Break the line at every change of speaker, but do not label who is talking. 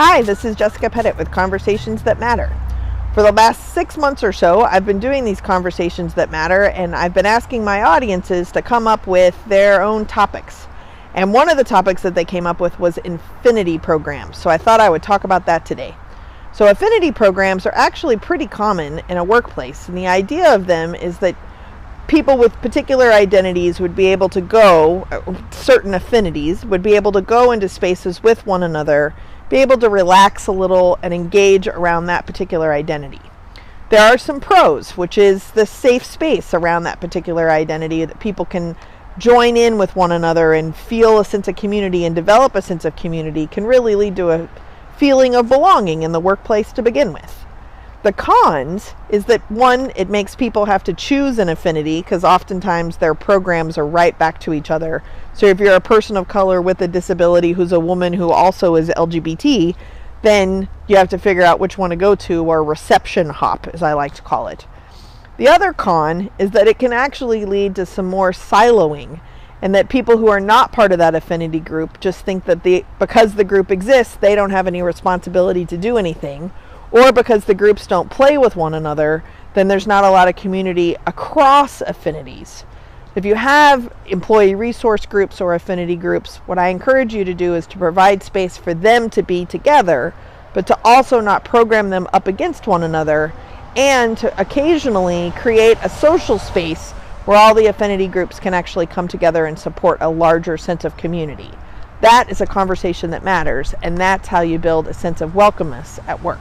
Hi, this is Jessica Pettitt with Conversations That Matter. For the last 6 months or so, I've been doing these Conversations That Matter, and I've been asking my audiences to come up with their own topics. And one of the topics that they came up with was Affinity programs, so I thought I would talk about that today. So Affinity programs are actually pretty common in a workplace, and the idea of them is that people with particular identities would be able to go, certain affinities, would be able to go into spaces with one another, be able to relax a little and engage around that particular identity. There are some pros, which is the safe space around that particular identity that people can join in with one another and feel a sense of community and develop a sense of community can really lead to a feeling of belonging in the workplace to begin with. The cons is that, one, it makes people have to choose an affinity because oftentimes their programs are right back to each other. So if you're a person of color with a disability who's a woman who also is LGBT, then you have to figure out which one to go to, or reception hop, as I like to call it. The other con is that it can actually lead to some more siloing, and that people who are not part of that affinity group just think that because the group exists, they don't have any responsibility to do anything. Or because the groups don't play with one another, then there's not a lot of community across affinities. If you have employee resource groups or affinity groups, what I encourage you to do is to provide space for them to be together, but to also not program them up against one another, and to occasionally create a social space where all the affinity groups can actually come together and support a larger sense of community. That is a conversation that matters, and that's how you build a sense of welcomeness at work.